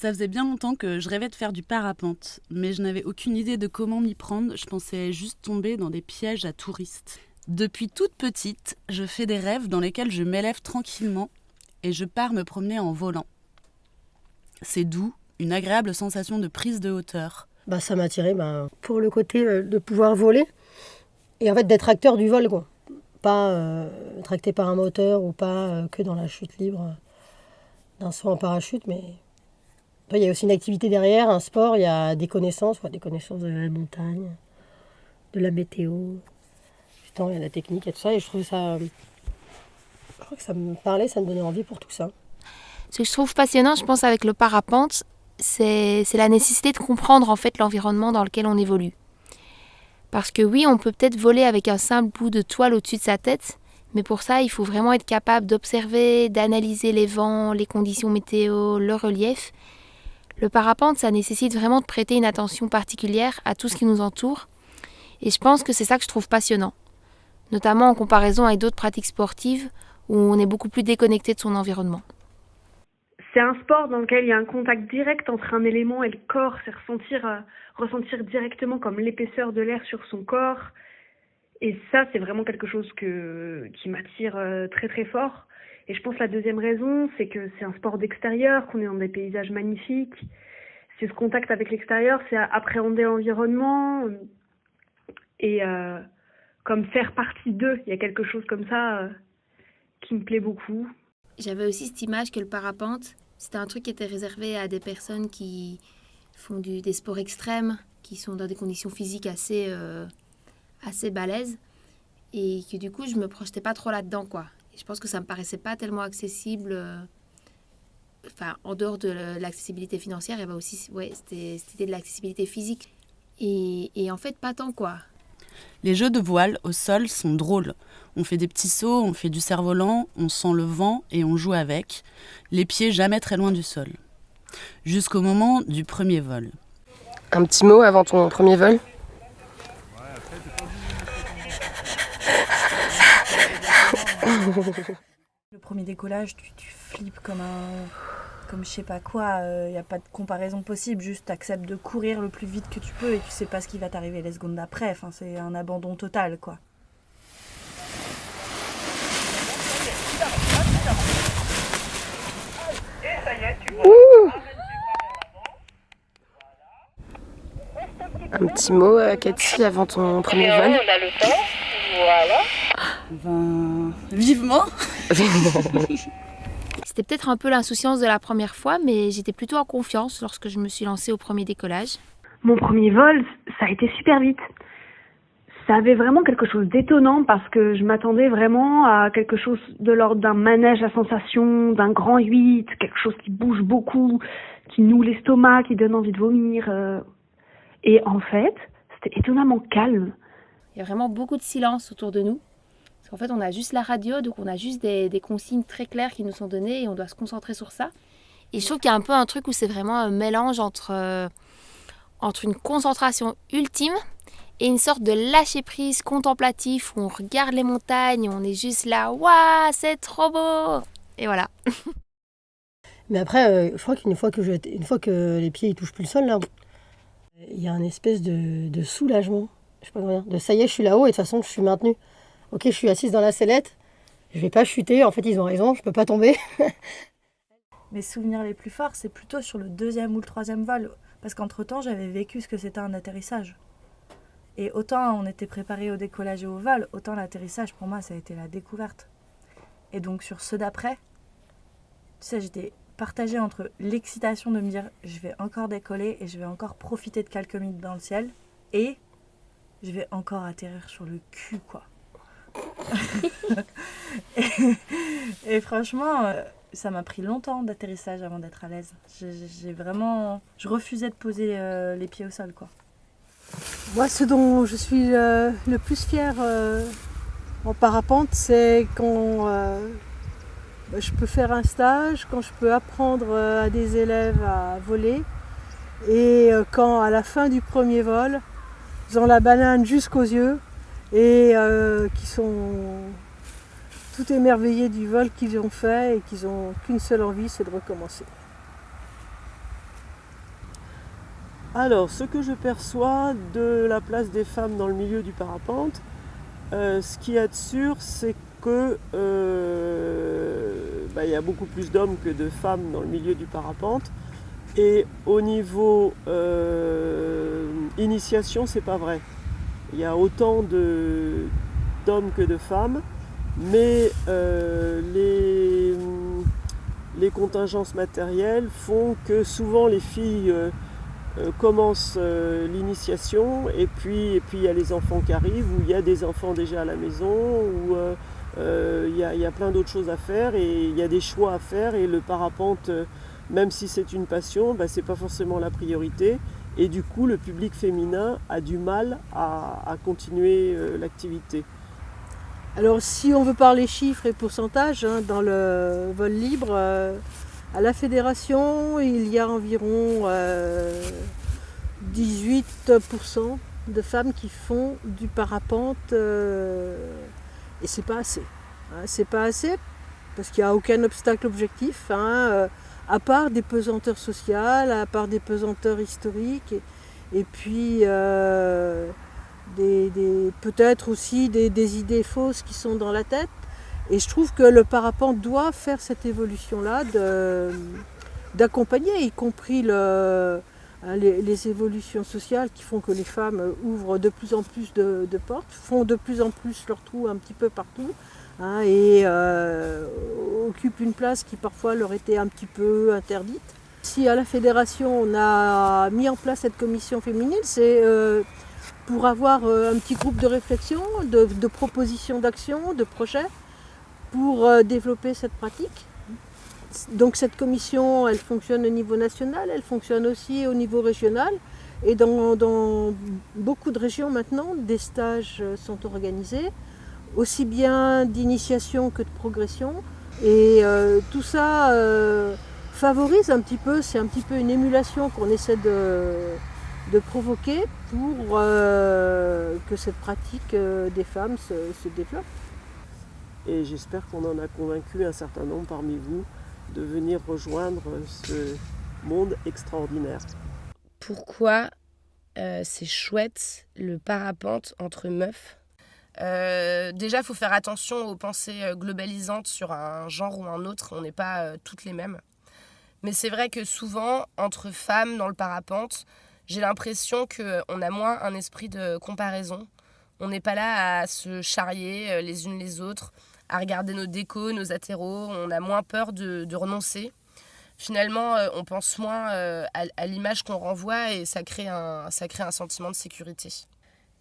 Ça faisait bien longtemps que je rêvais de faire du parapente, mais je n'avais aucune idée de comment m'y prendre, je pensais juste tomber dans des pièges à touristes. Depuis toute petite, je fais des rêves dans lesquels je m'élève tranquillement et je pars me promener en volant. C'est doux, une agréable sensation de prise de hauteur. Ça m'a attiré pour le côté de pouvoir voler et en fait d'être acteur du vol, quoi. Pas tracté par un moteur ou pas que dans la chute libre d'un saut en parachute, mais il y a aussi une activité derrière, un sport, il y a des connaissances de la montagne, de la météo, du temps, il y a la technique et tout ça. Et je crois que ça me parlait, ça me donnait envie pour tout ça. Ce que je trouve passionnant, je pense, avec le parapente, c'est la nécessité de comprendre en fait l'environnement dans lequel on évolue. Parce que oui, on peut peut-être voler avec un simple bout de toile au-dessus de sa tête, mais pour ça, il faut vraiment être capable d'observer, d'analyser les vents, les conditions météo, le relief. Le parapente, ça nécessite vraiment de prêter une attention particulière à tout ce qui nous entoure. Et je pense que c'est ça que je trouve passionnant. Notamment en comparaison avec d'autres pratiques sportives où on est beaucoup plus déconnecté de son environnement. C'est un sport dans lequel il y a un contact direct entre un élément et le corps. C'est ressentir directement comme l'épaisseur de l'air sur son corps. Et ça, c'est vraiment quelque chose qui m'attire très très fort. Et je pense que la deuxième raison, c'est que c'est un sport d'extérieur, qu'on est dans des paysages magnifiques. C'est ce contact avec l'extérieur, c'est appréhender l'environnement et comme faire partie d'eux. Il y a quelque chose comme ça qui me plaît beaucoup. J'avais aussi cette image que le parapente, c'était un truc qui était réservé à des personnes qui font des sports extrêmes, qui sont dans des conditions physiques assez balèzes. Et que du coup, je me projetais pas trop là-dedans, quoi. Je pense que ça me paraissait pas tellement accessible. En dehors de l'accessibilité financière, il y avait aussi cette idée de l'accessibilité physique. Et en fait, pas tant, quoi. Les jeux de voile au sol sont drôles. On fait des petits sauts, on fait du cerf-volant, on sent le vent et on joue avec, les pieds jamais très loin du sol. Jusqu'au moment du premier vol. Un petit mot avant ton premier vol ? Le premier décollage, tu flippes comme je sais pas quoi, y a pas de comparaison possible, juste t'acceptes de courir le plus vite que tu peux et tu sais pas ce qui va t'arriver les secondes d'après, c'est un abandon total, quoi. Un petit mot, Cathy, avant ton premier vol ? On a le temps, voilà. Vivement. C'était peut-être un peu l'insouciance de la première fois, mais j'étais plutôt en confiance lorsque je me suis lancée au premier décollage. Mon premier vol, ça a été super vite. Ça avait vraiment quelque chose d'étonnant parce que je m'attendais vraiment à quelque chose de l'ordre d'un manège à sensation, d'un grand 8, quelque chose qui bouge beaucoup, qui noue l'estomac, qui donne envie de vomir. Et en fait, c'était étonnamment calme. Il y a vraiment beaucoup de silence autour de nous. Parce qu'en fait, on a juste la radio, donc on a juste des consignes très claires qui nous sont données et on doit se concentrer sur ça. Et je trouve qu'il y a un peu un truc où c'est vraiment un mélange entre une concentration ultime et une sorte de lâcher-prise contemplatif où on regarde les montagnes, on est juste là, waouh, c'est trop beau. Et voilà. Mais après, je crois qu'une fois que les pieds ils touchent plus le sol, là, il y a une espèce de soulagement. Je sais pas comment dire. De ça y est, je suis là-haut et de toute façon, je suis maintenue. Ok, je suis assise dans la sellette, je vais pas chuter. En fait, ils ont raison, je peux pas tomber. Mes souvenirs les plus forts, c'est plutôt sur le deuxième ou le troisième vol. Parce qu'entre-temps, j'avais vécu ce que c'était un atterrissage. Et autant on était préparé au décollage et au vol, autant l'atterrissage, pour moi, ça a été la découverte. Et donc, sur ceux d'après, tu sais, j'étais partagée entre l'excitation de me dire je vais encore décoller et je vais encore profiter de quelques minutes dans le ciel et je vais encore atterrir sur le cul, quoi. et franchement, ça m'a pris longtemps d'atterrissage avant d'être à l'aise. Je refusais de poser les pieds au sol, quoi. Moi, ce dont je suis le plus fière en parapente, c'est quand je peux faire un stage, quand je peux apprendre à des élèves à voler et quand à la fin du premier vol, ils ont la banane jusqu'aux yeux et qui sont tout émerveillés du vol qu'ils ont fait et qu'ils n'ont qu'une seule envie, c'est de recommencer. Alors, ce que je perçois de la place des femmes dans le milieu du parapente, ce qu'il y a de sûr, c'est que y a beaucoup plus d'hommes que de femmes dans le milieu du parapente. Et au niveau initiation, c'est pas vrai. Il y a autant d'hommes que de femmes, mais les contingences matérielles font que souvent les filles commencent l'initiation et puis il y a les enfants qui arrivent, ou il y a des enfants déjà à la maison, ou il y a plein d'autres choses à faire et il y a des choix à faire, et le parapente, même si c'est une passion, c'est pas forcément la priorité, et du coup le public féminin a du mal à continuer l'activité. Alors si on veut parler chiffres et pourcentages, dans le vol libre, à la fédération, il y a environ 18% de femmes qui font du parapente, et c'est pas assez. C'est pas assez parce qu'il n'y a aucun obstacle objectif, à part des pesanteurs sociales, à part des pesanteurs historiques, et puis peut-être aussi des idées fausses qui sont dans la tête. Et je trouve que le parapente doit faire cette évolution-là, d'accompagner, y compris les évolutions sociales qui font que les femmes ouvrent de plus en plus de portes, font de plus en plus leur trou un petit peu partout, et occupent une place qui parfois leur était un petit peu interdite. Si à la fédération on a mis en place cette commission féminine, c'est pour avoir un petit groupe de réflexion, de propositions d'action, de projets, pour développer cette pratique. Donc cette commission, elle fonctionne au niveau national, elle fonctionne aussi au niveau régional. Et dans beaucoup de régions maintenant, des stages sont organisés, aussi bien d'initiation que de progression. Et tout ça favorise un petit peu, c'est un petit peu une émulation qu'on essaie de provoquer pour que cette pratique des femmes se développe. Et j'espère qu'on en a convaincu un certain nombre parmi vous de venir rejoindre ce monde extraordinaire. Pourquoi c'est chouette le parapente entre meufs? Déjà, il faut faire attention aux pensées globalisantes sur un genre ou un autre. On n'est pas toutes les mêmes. Mais c'est vrai que souvent, entre femmes dans le parapente, j'ai l'impression qu'on a moins un esprit de comparaison. On n'est pas là à se charrier les unes les autres, à regarder nos décos, nos attéros. On a moins peur de renoncer. Finalement, on pense moins à l'image qu'on renvoie, et ça crée un sentiment de sécurité.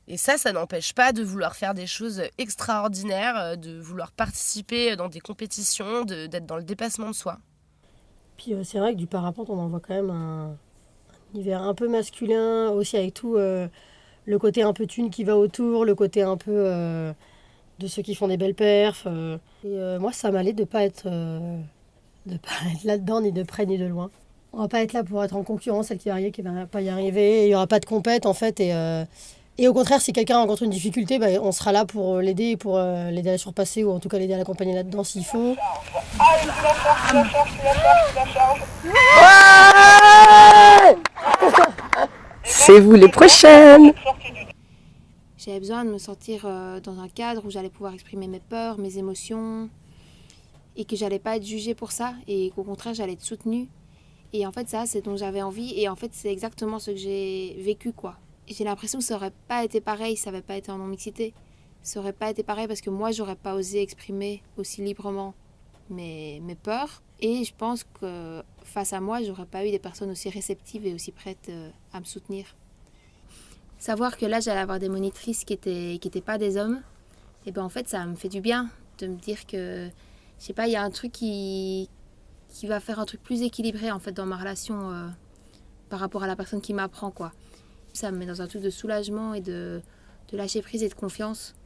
Et ça n'empêche pas de vouloir faire des choses extraordinaires, de vouloir participer dans des compétitions, d'être dans le dépassement de soi. Puis c'est vrai que du parapente, on en voit quand même un univers un peu masculin, aussi avec tout le côté un peu thune qui va autour, le côté un peu de ceux qui font des belles perfs. Et moi, ça m'allait de pas être là-dedans, ni de près ni de loin. On va pas être là pour être en concurrence, celle qui va arriver, qui va pas y arriver. Il y aura pas de compète en fait. Et au contraire, si quelqu'un rencontre une difficulté, on sera là pour l'aider, pour l'aider à la surpasser, ou en tout cas l'aider à l'accompagner là-dedans s'il faut. C'est vous les prochaines! J'avais besoin de me sentir dans un cadre où j'allais pouvoir exprimer mes peurs, mes émotions, et que j'allais pas être jugée pour ça, et qu'au contraire j'allais être soutenue. Et en fait ça, c'est dont j'avais envie, et en fait c'est exactement ce que j'ai vécu, quoi. J'ai l'impression que ça aurait pas été pareil, ça avait pas été en non-mixité. Ça aurait pas été pareil parce que moi j'aurais pas osé exprimer aussi librement mes peurs. Et je pense que face à moi, j'aurais pas eu des personnes aussi réceptives et aussi prêtes à me soutenir. Savoir que là j'allais avoir des monitrices qui étaient pas des hommes, et ben en fait ça me fait du bien de me dire que, je sais pas, il y a un truc qui va faire un truc plus équilibré en fait dans ma relation par rapport à la personne qui m'apprend, quoi. Ça me met dans un truc de soulagement et de lâcher prise et de confiance.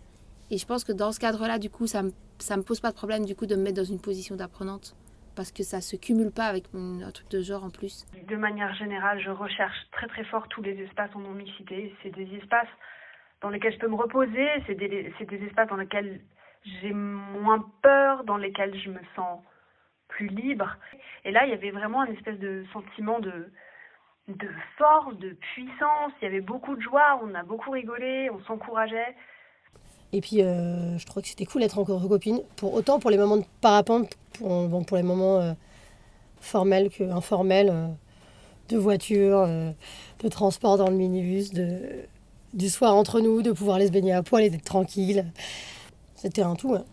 Et je pense que dans ce cadre-là, du coup, ça me pose pas de problème du coup de me mettre dans une position d'apprenante, parce que ça se cumule pas avec un truc de genre en plus. De manière générale, je recherche très très fort tous les espaces en non-mixité. C'est des espaces dans lesquels je peux me reposer, c'est des espaces dans lesquels j'ai moins peur, dans lesquels je me sens plus libre. Et là, il y avait vraiment une espèce de sentiment de force, de puissance. Il y avait beaucoup de joie, on a beaucoup rigolé, on s'encourageait. Et puis, je trouvais que c'était cool d'être entre copines. Autant pour les moments de parapente, pour les moments formels qu'informels, de voiture, de transport dans le minibus, du soir entre nous, de pouvoir aller se baigner à poil et d'être tranquille. C'était un tout. Hein.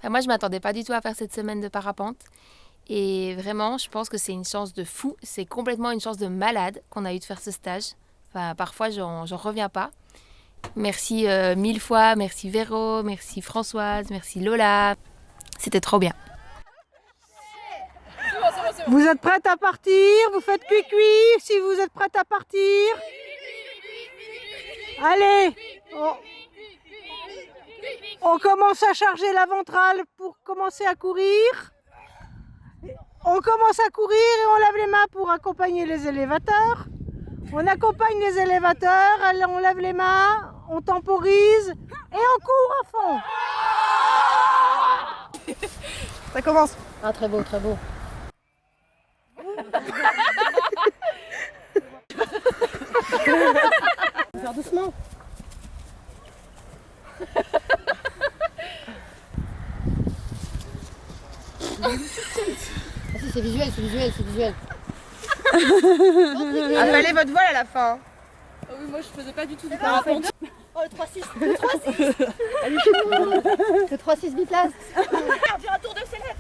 Moi, je ne m'attendais pas du tout à faire cette semaine de parapente. Et vraiment, je pense que c'est une chance de fou. C'est complètement une chance de malade qu'on a eu de faire ce stage. Enfin, parfois, j'en reviens pas. Merci 1000 fois. Merci Véro, merci Françoise, merci Lola. C'était trop bien. Vous êtes prête à partir? Vous faites cuit-cuit si vous êtes prête à partir? Allez, on commence à charger la ventrale pour commencer à courir. On commence à courir et on lève les mains pour accompagner les élévateurs. On accompagne les élévateurs, on lève les mains, on temporise et on court à fond. Ça commence. Ah, très beau, très beau. Faire doucement. Ah si, c'est visuel, c'est visuel, c'est visuel. Avalez votre voile à la fin. Oh oui, moi je faisais pas du tout du parapente. Oh, le 3-6, le 3-6. Allez, le 3-6 biplace. Faire un tour de sellette.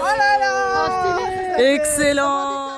Oh là là. Excellent.